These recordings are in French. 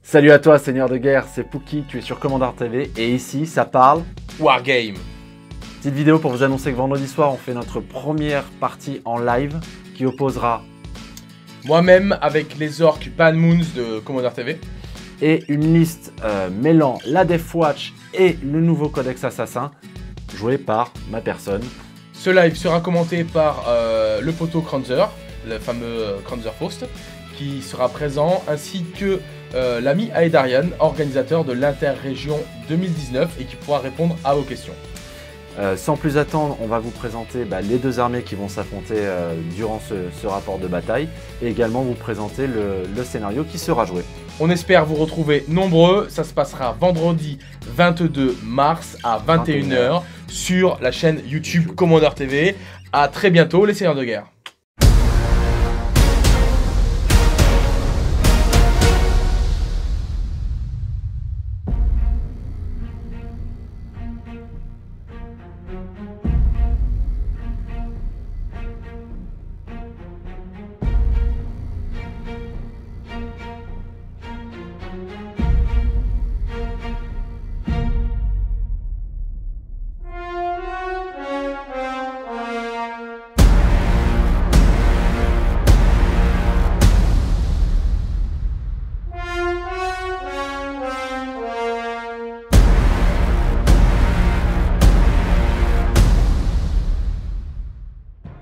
Salut à toi Seigneur de Guerre, c'est Pookie, tu es sur Commandeur TV et ici ça parle Wargame. Petite vidéo pour vous annoncer que vendredi soir on fait notre première partie en live qui opposera Moi-même avec les orques Bad Moons de Commandeur TV. et une liste mêlant la Deathwatch et le nouveau Codex Assassin joué par ma personne. Ce live sera commenté par le poteau Kranzer, le fameux Kranzer Faust, qui sera présent, ainsi que l'ami Aedarian, organisateur de l'interrégion 2019 et qui pourra répondre à vos questions. Sans plus attendre, on va vous présenter les deux armées qui vont s'affronter durant ce rapport de bataille et également vous présenter le scénario qui sera joué. On espère vous retrouver nombreux, ça se passera vendredi 22 mars à 21 h sur la chaîne YouTube Commandeur TV. A très bientôt les Seigneurs de Guerre.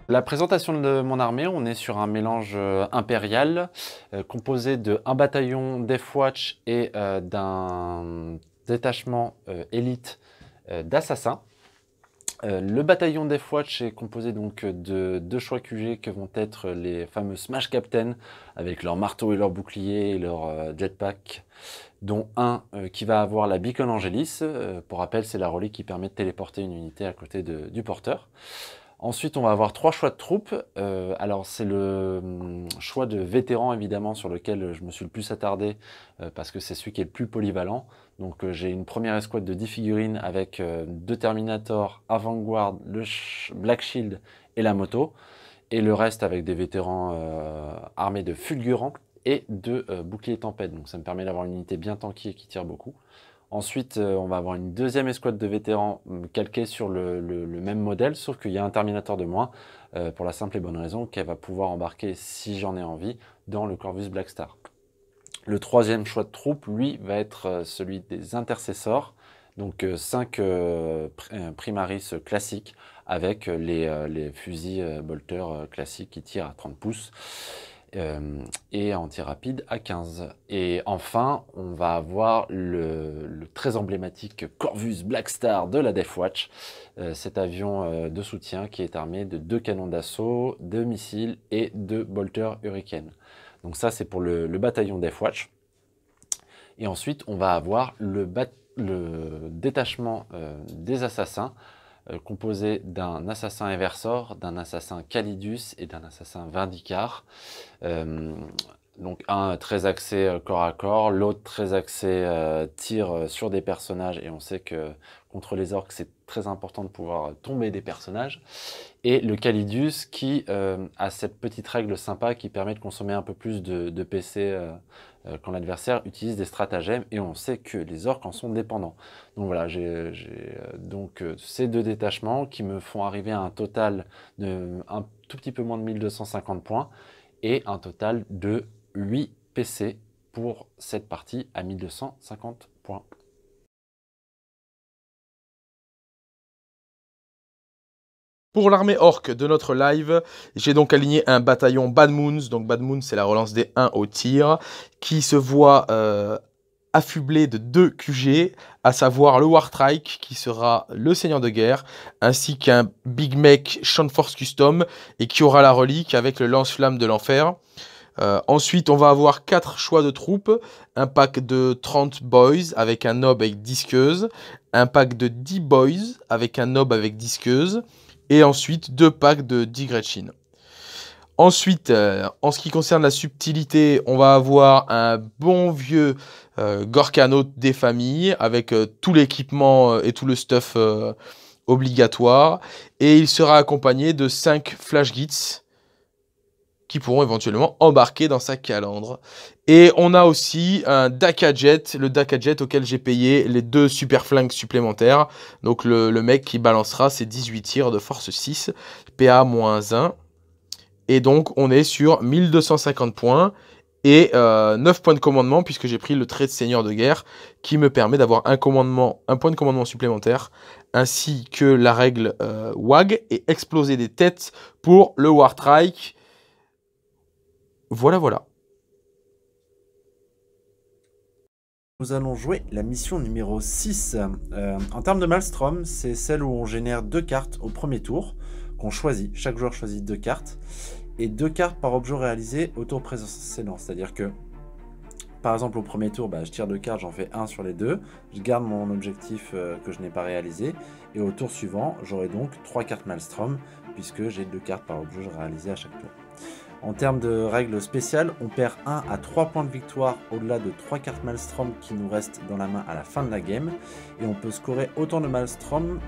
La présentation de mon armée, on est sur un mélange impérial composé de un bataillon Deathwatch et d'un détachement élite d'assassins. Le bataillon Deathwatch est composé donc de deux choix QG que vont être les fameux Smash Captain avec leur marteau et leur bouclier et leur jetpack, dont un qui va avoir la Beacon Angelis. Pour rappel, c'est la relique qui permet de téléporter une unité à côté du porteur. Ensuite, on va avoir trois choix de troupes. Alors, c'est le choix de vétéran, évidemment, sur lequel je me suis le plus attardé, parce que c'est celui qui est le plus polyvalent. Donc, j'ai une première escouade de 10 figurines avec deux Terminators, un Vanguard, le Black Shield et la moto. Et le reste avec des vétérans armés de fulgurants et de boucliers tempête. Donc, ça me permet d'avoir une unité bien tankée et qui tire beaucoup. Ensuite, on va avoir une deuxième escouade de vétérans calquée sur le même modèle, sauf qu'il y a un Terminator de moins, pour la simple et bonne raison qu'elle va pouvoir embarquer, si j'en ai envie, dans le Corvus Blackstar. Le troisième choix de troupe, lui, va être celui des intercessors, donc 5 Primaris classiques, avec les fusils bolteurs classiques qui tirent à 30 pouces. Et anti-rapide à 15. Et enfin, on va avoir le très emblématique Corvus Blackstar de la Deathwatch, cet avion de soutien qui est armé de 2 canons d'assaut, 2 missiles et 2 bolters Hurricane. Donc ça, c'est pour le bataillon Deathwatch. Et ensuite, on va avoir le détachement des assassins, composé d'un assassin Eversor, d'un assassin Calidus et d'un assassin Vindicar. Donc un très axé corps à corps, l'autre très axé tir sur des personnages, et on sait que contre les orques c'est très important de pouvoir tomber des personnages. Et le Calidus qui a cette petite règle sympa qui permet de consommer un peu plus de PC quand l'adversaire utilise des stratagèmes, et on sait que les orques en sont dépendants. Donc voilà, j'ai donc ces deux détachements qui me font arriver à un total de un tout petit peu moins de 1250 points et un total de 8 PC pour cette partie à 1250 points. Pour l'armée orque de notre live, j'ai donc aligné un bataillon Bad Moons. Donc Bad Moons, c'est la relance des 1 au tir, qui se voit affublé de 2 QG, à savoir le Wartrike, qui sera le Seigneur de Guerre, ainsi qu'un Big Mech Force Custom, et qui aura la relique avec le lance-flamme de l'enfer. Ensuite, on va avoir 4 choix de troupes, un pack de 30 boys avec un nob avec disqueuse, un pack de 10 boys avec un nob avec disqueuse, et ensuite 2 packs de 10 Gretchen. Ensuite, en ce qui concerne la subtilité, on va avoir un bon vieux Gorkano des familles avec tout l'équipement et tout le stuff obligatoire. Et il sera accompagné de 5 Flash Gits qui pourront éventuellement embarquer dans sa calandre. Et on a aussi un Daka Jet, le Daka Jet auquel j'ai payé les 2 super flingues supplémentaires. Donc le mec qui balancera ses 18 tirs de force 6, PA-1. Et donc on est sur 1250 points. Et 9 points de commandement, puisque j'ai pris le trait de seigneur de guerre, qui me permet d'avoir un point de commandement supplémentaire, ainsi que la règle WAG, et exploser des têtes pour le Warstrike. Voilà, voilà. Nous allons jouer la mission numéro 6. En termes de Maelstrom, c'est celle où on génère 2 cartes au premier tour, qu'on choisit. Chaque joueur choisit 2 cartes. Et 2 cartes par objet réalisé au tour précédent. C'est-à-dire que, par exemple, au premier tour, je tire 2 cartes, j'en fais 1 sur les 2. Je garde mon objectif que je n'ai pas réalisé. Et au tour suivant, j'aurai donc 3 cartes Maelstrom, puisque j'ai 2 cartes par objet réalisé à chaque tour. En termes de règles spéciales, on perd 1 à 3 points de victoire au-delà de 3 cartes Maelstrom qui nous restent dans la main à la fin de la game. Et on peut scorer autant de Maelstrom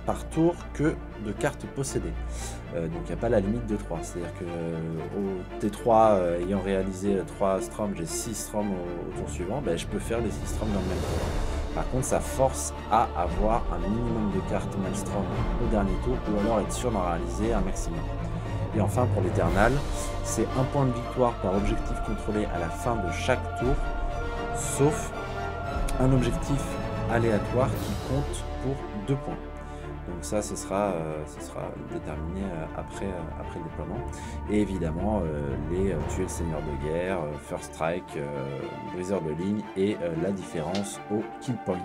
par tour que de cartes possédées. Donc il n'y a pas la limite de 3. C'est-à-dire que au T3 ayant réalisé 3 Strom, j'ai 6 Strom au tour suivant, je peux faire les 6 Strom dans le même tour. Par contre, ça force à avoir un minimum de cartes Maelstrom au dernier tour, ou alors être sûr d'en réaliser un maximum. Et enfin, pour l'Éternal, c'est 1 point de victoire par objectif contrôlé à la fin de chaque tour, sauf un objectif aléatoire qui compte pour 2 points. Donc ça, ce sera déterminé après le déploiement. Et évidemment, tuer le seigneur de guerre, first strike, briseur de ligne et la différence au kill point.